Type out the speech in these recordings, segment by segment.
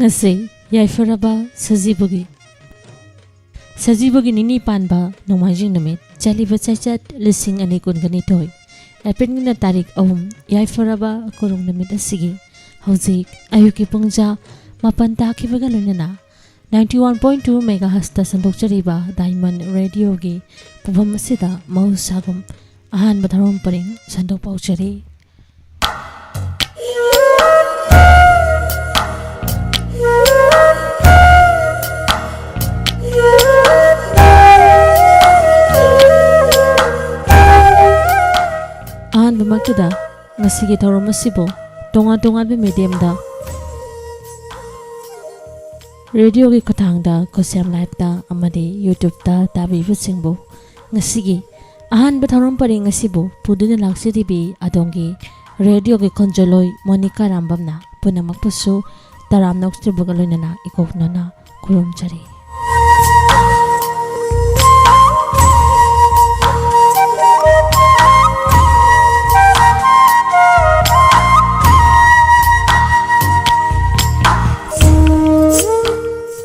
ngasi yaifuraba sajibugi nini panba nomaijing namit chaliba chachat lising ani kungani toy April na tarik yaifuraba kurung namit asigi hauzik ayuki pungja mapan takibaga lunana 91.2 MHz ta sandokchariba Diamond Radio gi pubam asida mahusagum ahan batharom paring sandok pauchari ahan bamakda ngasigi thorom asibo tonga be medium da Radio gi khathangda Kosem Live da amadi YouTube da tabi busingbo ngasigi ahan batharom paring asibo puduna laksiri bi adongi Radio gi konjoloi Monica Rambamna punamak pusu taram nokster bugalunana ikoknona kurumchari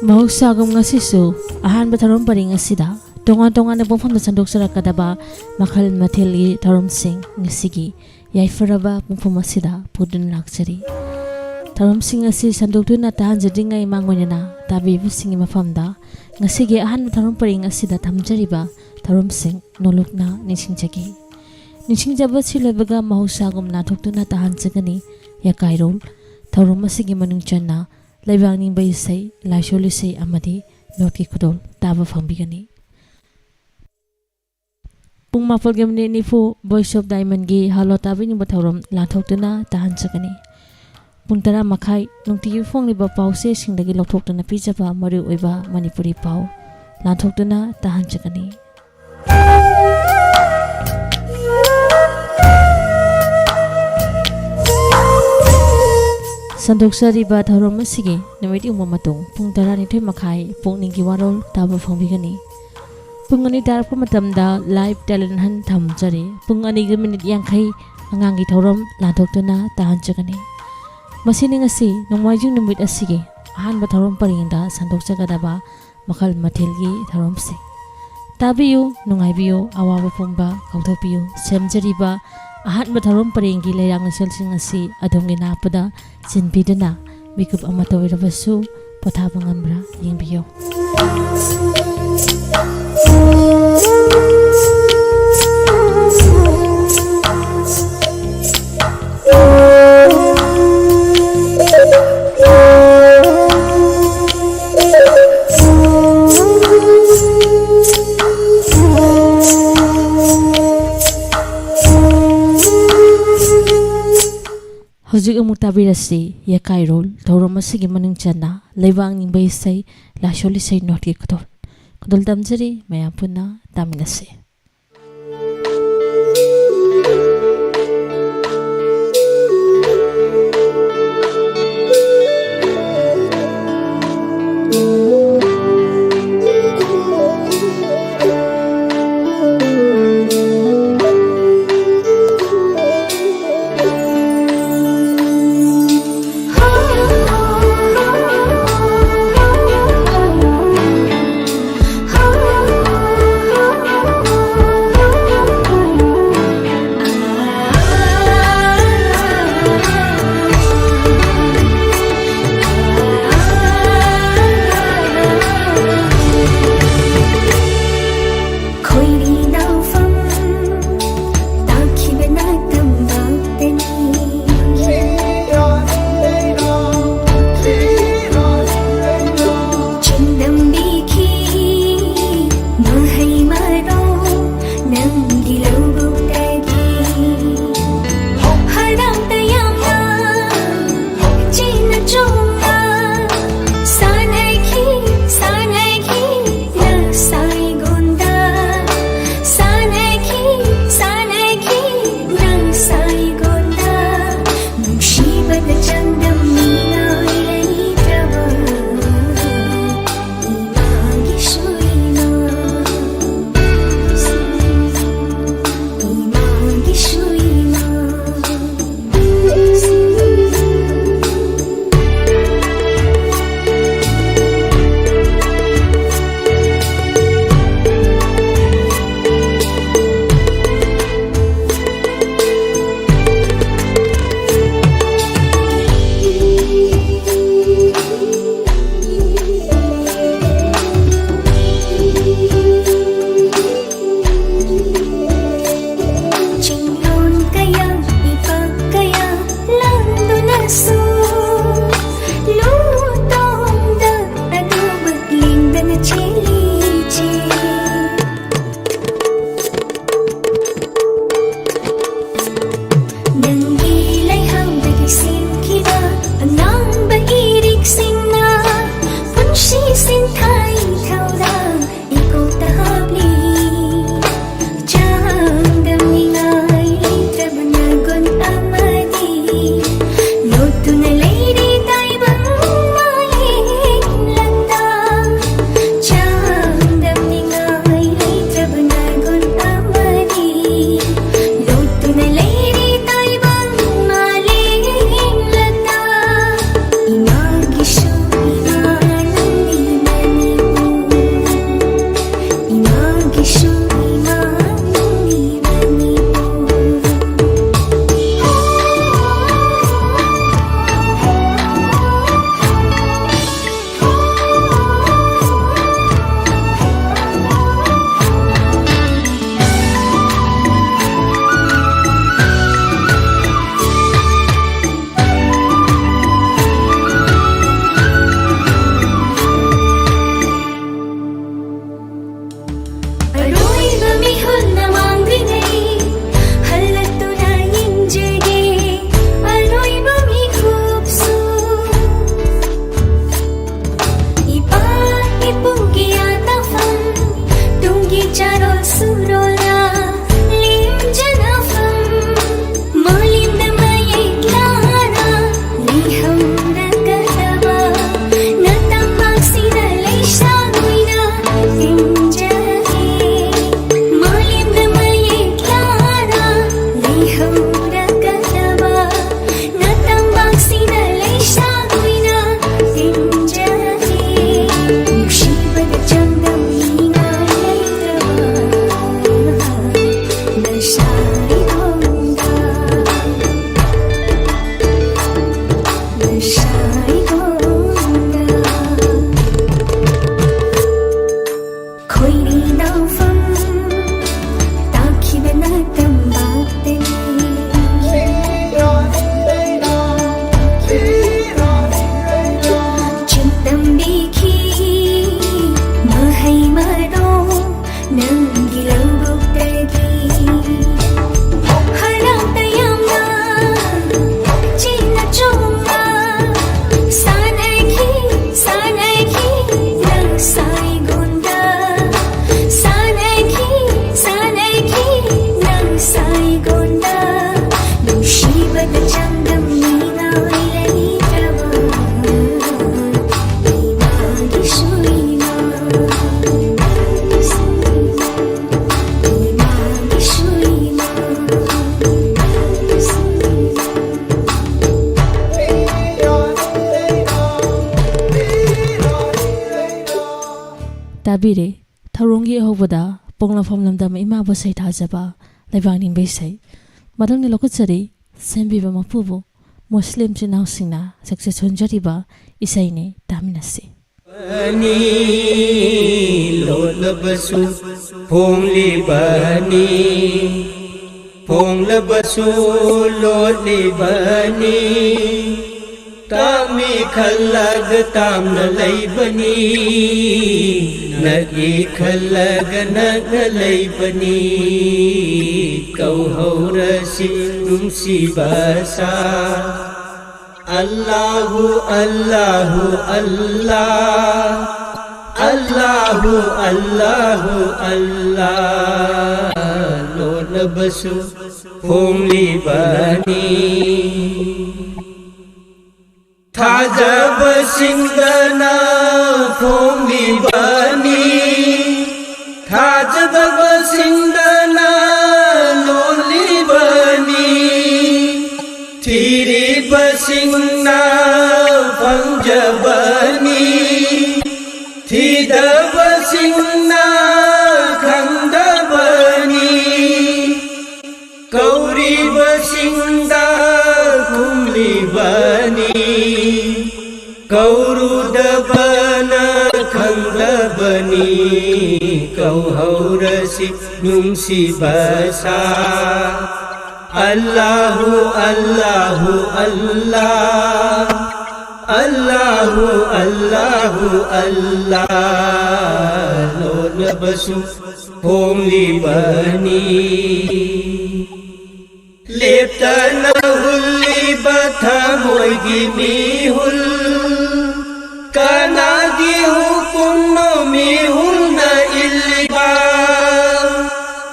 Mahusagum ngasisu ahan batharom paring asida tonga na bofam da sandok sarakadaba makhal matheli tharom sing ngisigi yaifuraba bofam asida pudun laksari tharom sing asi sandok tuna tahan jadingai mangonena tabi busingi mafamda ngasigi ahan batharom paring asida thamjariba tharom sing nolokna nishingjaba silebaga mahusagum na thoktuna tahan jagani Yakairol tharom asigi manungchanna Laibangning bayisay, laisyolisay amadi, noti kudol, taba fangbigani. Pung mapalgam ni nifu Voice of Diamond gi halo tabi ng batawrom lathok na tahan sakani. Pung tara makai, nung tiyufong liba pao se singdagi lothok na pizza pa mariu iba Manipuri pao, lathok na tahan sakani. Sandoksariba tharom asigi namiti umamatung pung tarani thoi makhai pung ningi warol taba fangbigani pung ani darap matamda live talent han thamjari pung ani ga minute yankhai angangi thorom lathokna tahan chagani masini ngasi nongmaijing namit asigi ahan ba thorom paringda sandokchagadaba makhal mathilgi thorom se tabiyu nungaibiyu awawa pumba kauthopiyu semjariba ahan batharom parengi lerang naselsing asi adonggi napada sinbidana mikup amatoirabasu pothabangambra yengbiyo Hujik amuk tabirasi Yakairol thorom asigi manungchana leibang ningbay say lasyoli say noti kudol damjari mayam punna taminase Yakairol surola lim janafam malim namaye klara liham ragadaba natang maksina leisha guina tinjahi malim namaye klara liham ragadaba natang maksina leisha guina tinjahi musibad jangam ina nashai gonda khoiri naufam takhibna tambatni cintam bikhi mahai maro nangi laubukdagi harap tayamna china chunga sanai ki lang sai gonda sanai ki lang sai gonda musibad jangam nina ilaitaba imagi suina imagi suina ꯇꯥꯕꯤꯔꯦ ꯊꯧꯔꯣꯡꯒꯤ ꯑꯍꯧꯕꯗ ꯄꯣꯛꯅꯐꯝ ꯂꯝꯗꯝ ꯏꯃꯥꯕꯨ ꯁꯩꯊꯥꯖꯕ ꯂꯩꯕꯥꯛ ꯅꯤꯡꯕ ꯏꯁꯩ ꯃꯊꯪꯗ ꯂꯧꯈꯠꯆꯔꯤ ꯁꯦꯝꯕꯤꯕ ꯃꯄꯨꯕꯨ Muslim ꯏꯆꯤꯟꯅꯥꯎꯁꯤꯡꯅ ꯁꯛꯆꯦ ꯁꯣꯟꯖꯔꯤꯕ ꯏꯁꯩꯅꯤ ꯇꯥꯃꯤꯟꯅꯁꯤ Bani lolabasu phongli bani phonglabasu loli bani tami khalag tamna laibani nagi khalag nag laibani kau haurasi numsi basa Allahu Allahu Allah Allahu Allahu Allah Lona basu phongli bani Thajab singdana phongli bani Thajab singdana loli bani Thiri basingna pangjabani Thida basingna khandabani Kauri basingda kumli bani Kauru dabana khandabani Kau haurasi numsi basa Allahu Allahu Allah Allahu Allahu Allah Lona basu phongli bani Leptana hulli batha moigi mihul Kanagi hukunno mihul na illiba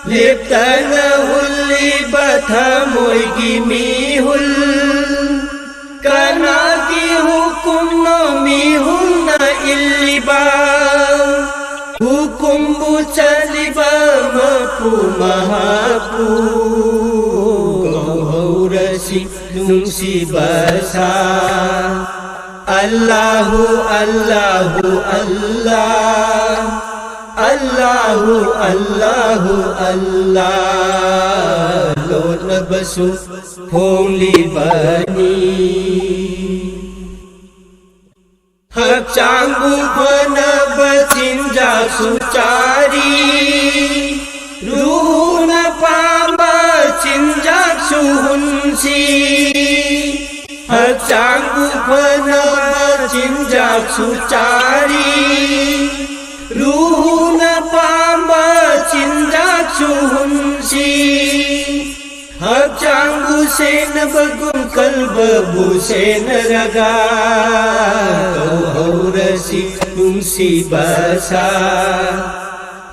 Leptana hulli batha moigi mihul Kanagi hukunno mihul na illiba Hukum bucaliba mapu mahapu Kau haurasi nungsi basa Allahu Allahu Allah Allahu Allahu Allah Lona basu phongli bani Hakchang bufana bachinjak sucari Ruhuna pamba chinjak suhunsi Hakchang bufana bachinjak sucari Ruhuna pamba chinjak suhunsi Hakchang busen bagum kalba busen raga Kau haurasi nungsi basa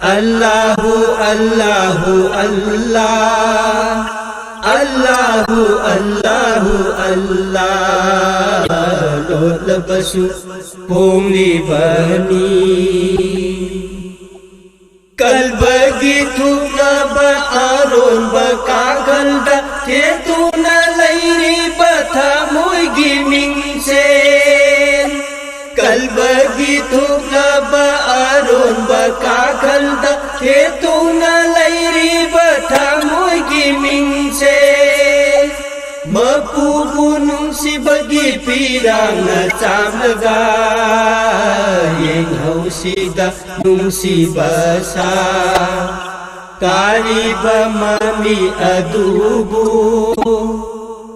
Allahu Allahu Allah Allahu Allahu Allah Lord labasu pungli bani kalbagi thuna ba aron ba kagalda the tuna lairi batha moi giming sen kalbagi thuna ba aron ba kagalda the tuna lairi batha moi giming sen mapubunung si bagi pirang na chamlaga yeng hausida nung si basa kariba mami adubu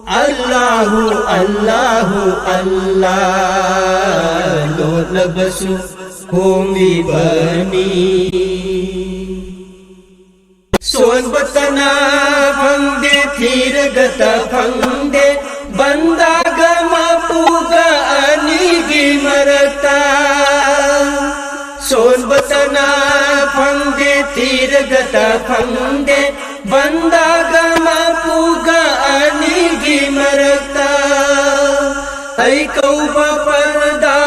Allahu Allahu Allah Lord labasu kumi bani Son batana phangde thir gata phangde banda gama puga anigi marata Son batana phangde thir gata phangde banda gama puga anigi marata ai kauba parda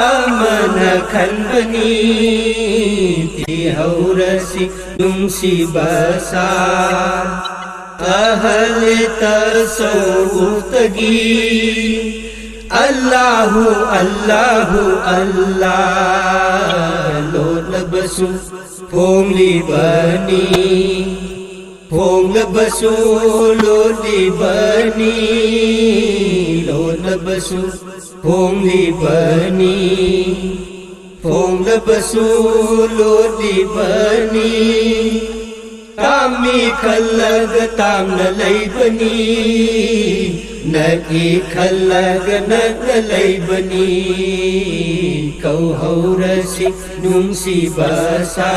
amana khanbani ti haurasi nungsi basa ahal tasawuftagi Allahu Allahu Allah lo labasu phong libani phong labasu lo libani lo labasu phong libani phong labasu lo libani Kami khalag tam na laibani Nagi khalag nag laibani Kau haurasi nung si basa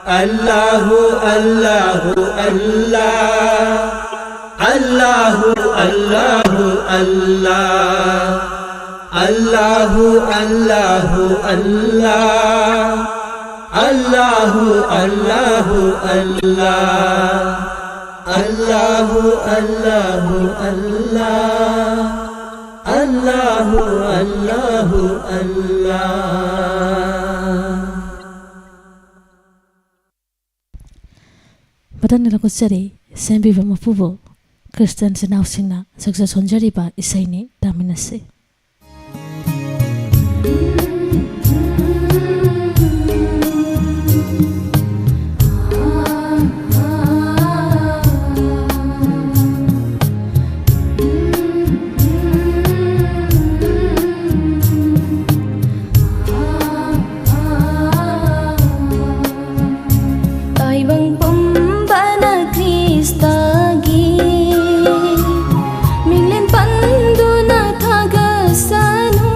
Allahu Allahu Allah Allahu Allahu Allah Allahu Allahu Allah Allahu Allahu Allah Allahu Allahu Allah Allahu Allahu Allah Badan nila ko sari sembi ba mapubo Kristen sinausina sagsa sonjari ba isay ni daminasi Minglen pandu na thagasanu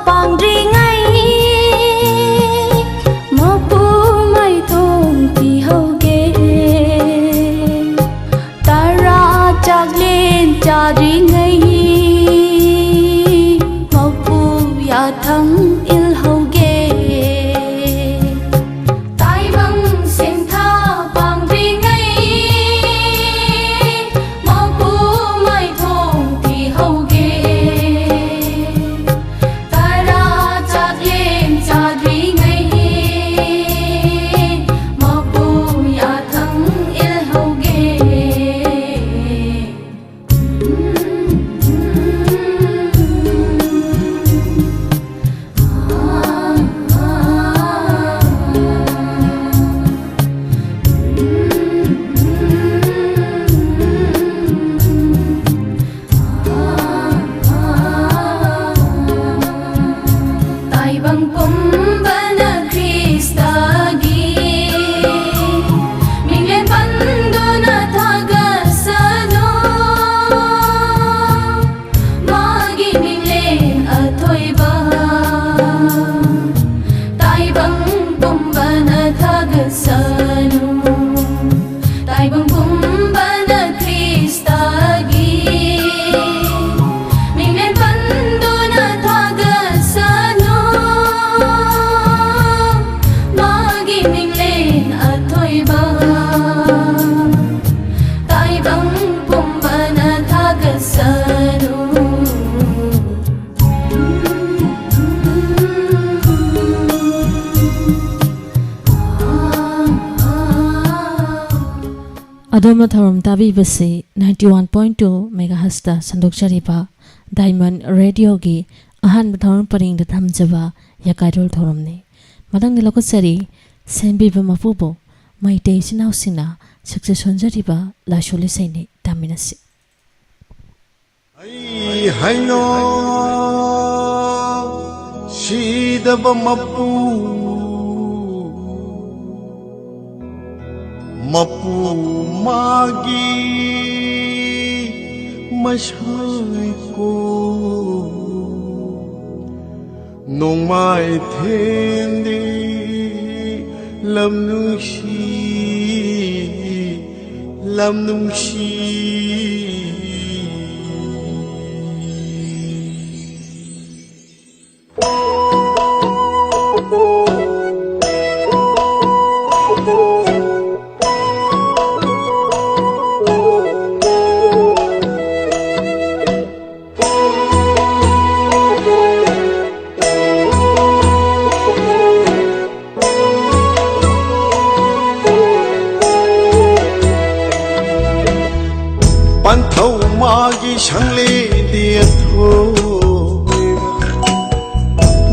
bằng ri ngay mơ pu mai thong thì hậu ghé ta ra chạc lên cha ri ngay mơ pu ya thắng il hậu ghé tai băng xem tha bằng ri ngay mơ pu mai thong thì hậu ghé ta ra chạc lên cha ri ngay mơ pu ya thắng il hậu ghé tai bang kumbana Krista gi minglen pandona thagasano magi minglen athoiba tai bang kumbana thagasano tai bang kumbana Krista gi minglen pandona thagasano magi minglen athoiba tai bang kumbana thagasano Adoma Tharum Tabi Basi 91.2 MHz ta Sandok Chariba Diamond Radio gi Ahan Tharum Paring da Thamjaba Yakairol Tharum ni Madang ni lokot sari Sembi Bamapubo Maite Sinau Sina Success Honjariba La Shole Saini Taminasi Ai hai no Shidaba Mapu magi Mashai ko Nong mai thêm đi Lam nung shi Ban thâu magi sang lê địa thôi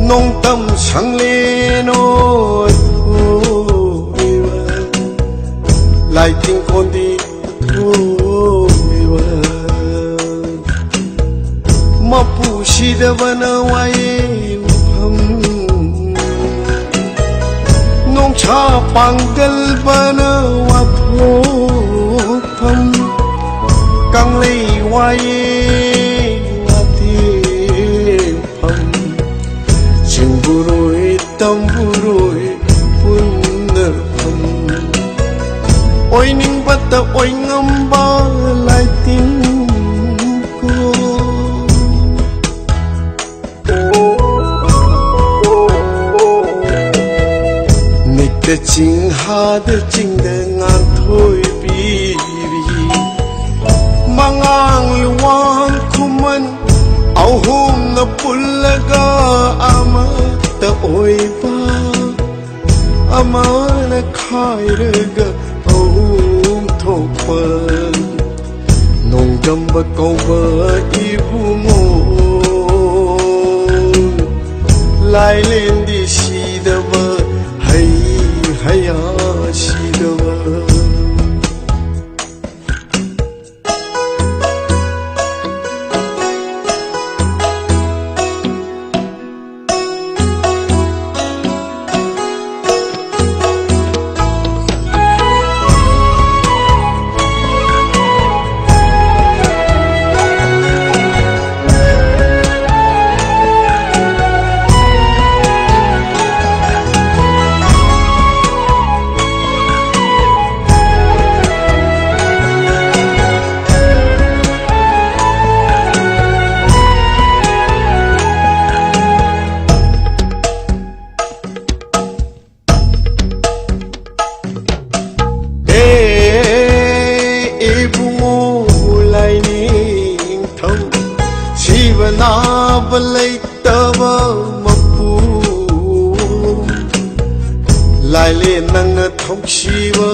nông tâm sang lê nói thôi lại tình con đi thôi mà pu si da vana wai pham nông cha pangal vana wa tho pham căng lì quay và thiên phẩm chừng bu rồi tâm bu rồi quân nợ phẩm ôi ninh bắt ta ôi ngâm ba lại tin cô nịch ta chính ha ta chính ta ngàn thôi bi mangang luwang kuman auhum na pulaga ama ta oiba ama na khairaga auhum thopan nong damba kauba ibungo lai len di sidaba hay haya sidaba lai le nang na thok shi wa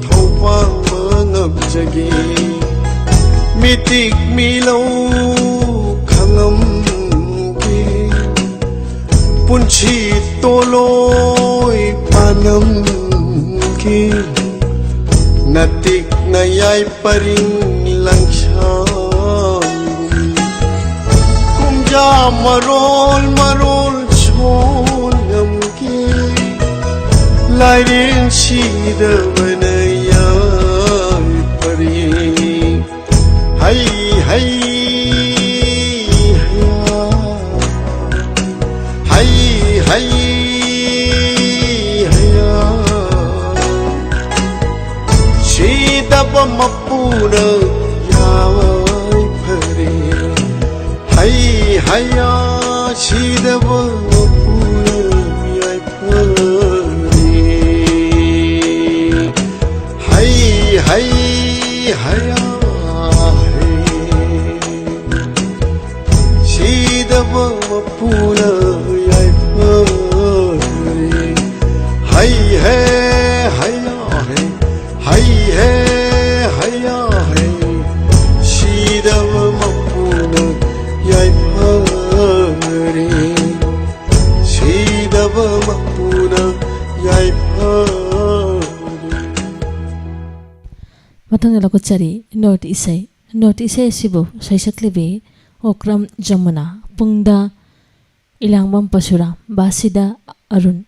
thau pang ma ngam jagi mi tik mi lo khangam ki pun chi to loi panam ki na tik na yai paring lang shan kum ja marol marol chon ngam ki lai rin chi da bana yai paring hay hay hay hay chi da ba mapuna yai phare hay hay chi da ba mapuna yai phare hay hay hay Shidava Mapuna Yai Phare Hay Hay Hay Hay Shidava Mapuna Yai Phare Shidava Mapuna Yai Phare Matang na lakot sari North Isay Sibo Saisaklibi Okram Jamuna Pungda Ilang Mampasura Basida Arun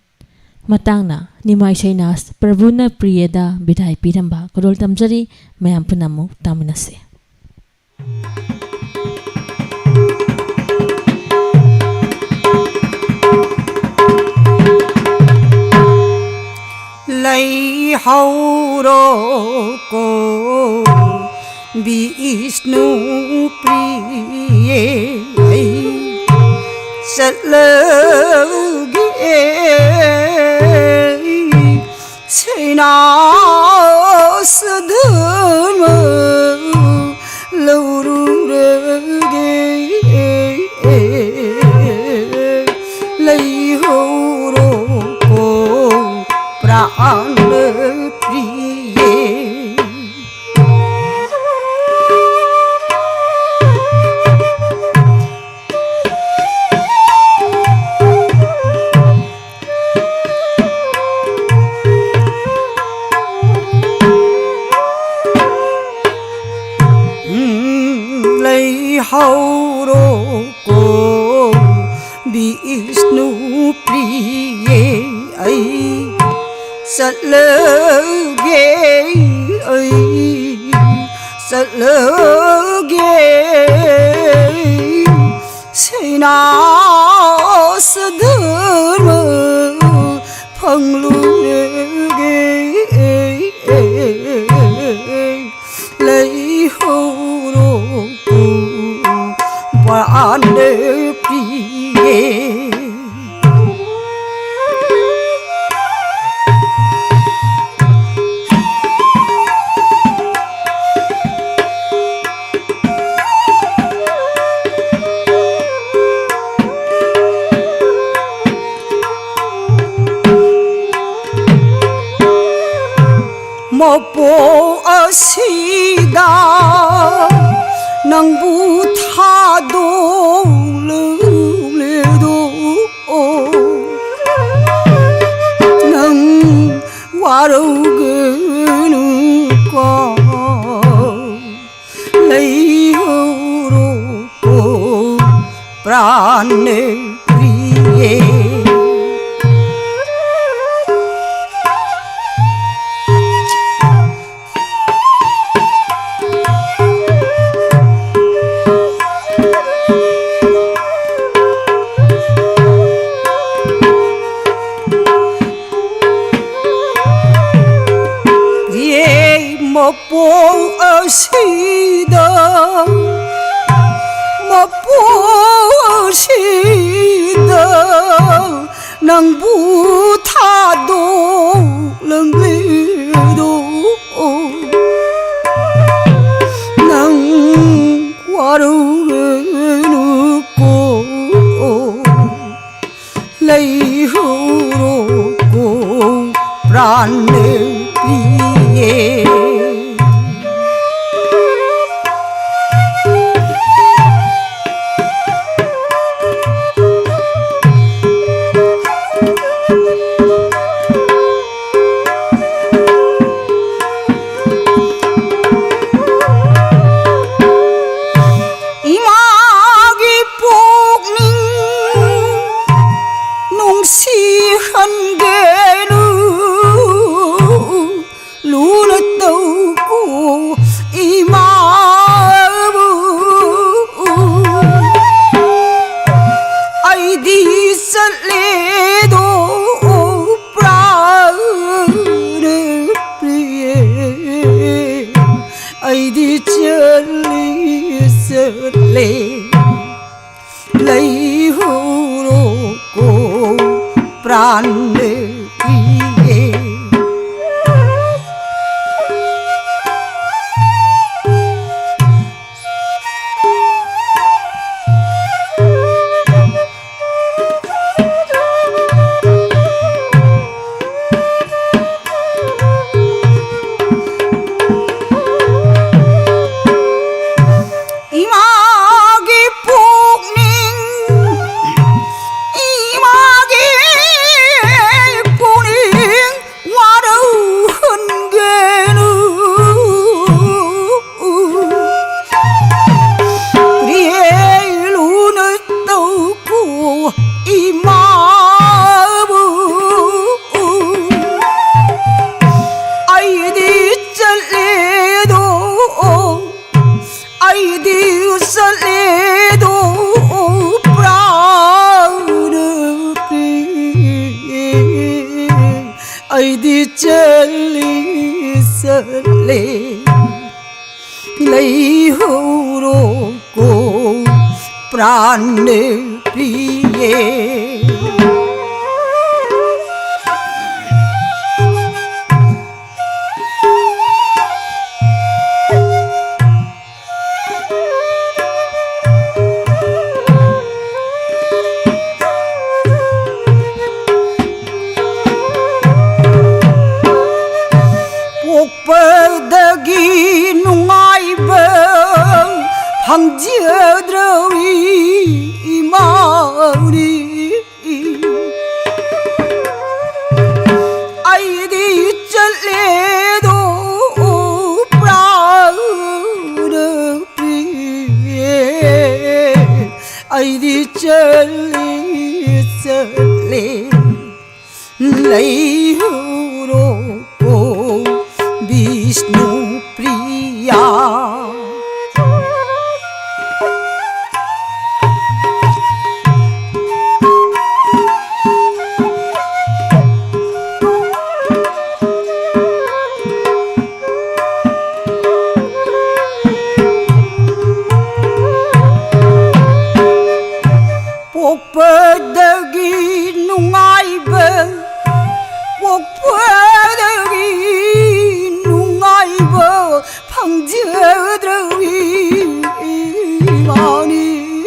Matangna Nimai Sainas Prabhuna Priyada Bidai Piramba Kodol Tamjari Mayam Punamu Taminase Lai hauro ko Vishnu priye Satloge Sena sadharma Laururage Lai hauro ko Praan priye hauro ko Vishnu priye ai Satloge Satloge Sena sadharma Phanglurege Lai hauro ko Vane priye Mopo asida Nang buthado ledo Nang warogenu ko Lai hauro ko prane priye Mopo asida Mopo asida Nang buthado lengledo Nang warugenu ko Lai hauro ko 시한 개는 눈을 떠고 이 마음은 아이디 설레도 브라우를 프리에 아이디 절리 설레 lấy hữu cô pran lệ vie đi chân lý sơn lệ lấy hữu đồ cô prane priye 덕이 농아이번 황지어들이 이 마을이 아이디 절레도 브라우르비에 아이디 절리 절레 레이후로 Vishnu Priya Pokpadagi nungaiba Pokpadagi nungaiba 방지어들이 많이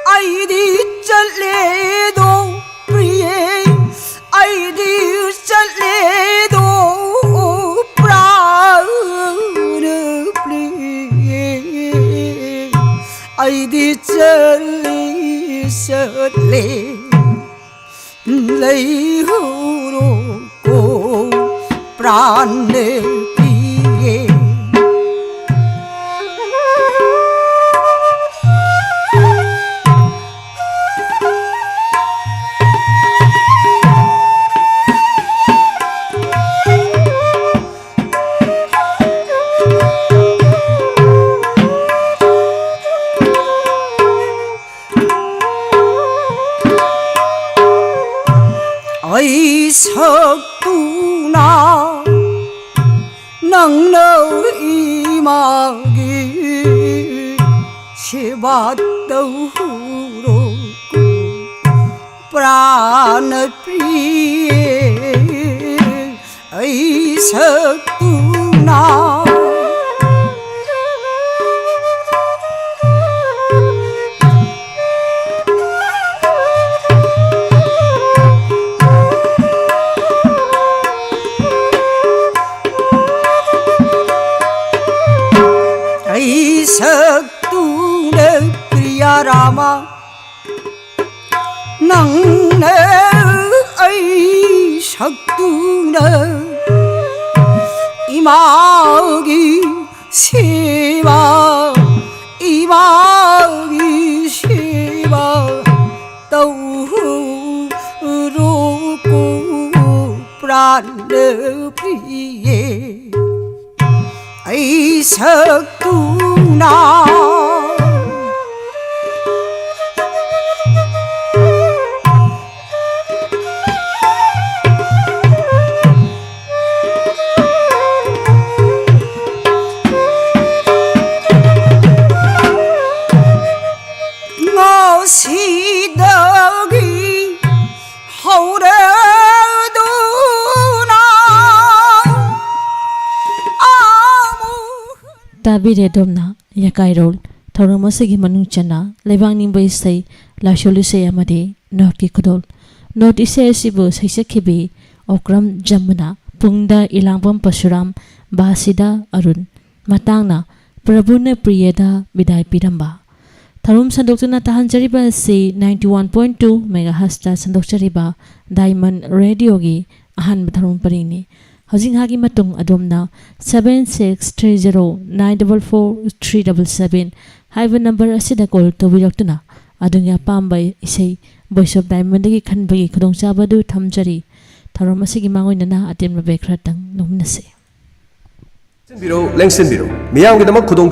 아이디 잘래도 프리에 아이디 잘래도 브라우르 프리에 아이디 잘리 설레 lấy hữu cô prane priye 어이석구나 낭너 이마기 시바더후로 프라나프리에 어이석구나 석두네 프리야라마 낭네 아이 석두네 이마기 시바 이마기 시바 내 비에 이 석두나 시덕이 허래두나 아무 Tabire domna Yakairol Taurumasigi Manungchana Lebangning Baisai Lasholise Amade Norki Kudol Not Ise Sibu Saisakibi Okram Jamuna Pungda Ilangpam Pasuram Basida Arun Matangna Prabhune Priyeda Bidai Pidamba Tharum Sandokna Tahanjariba si 91.2 MHz Sandokchariba Diamond Radio gi Ahan Matharum Parini Housing Hagi Matung Adomna 7630944377 Hive number Asida call to Viloktuna Adunya Pambay Isay Voice of Diamond gi Kanbagi Kudong Sabadu Tamjari Tharumasigi Mangoinana Atim Bekratang Numinase Lengsen Biro, Miang with the Makudong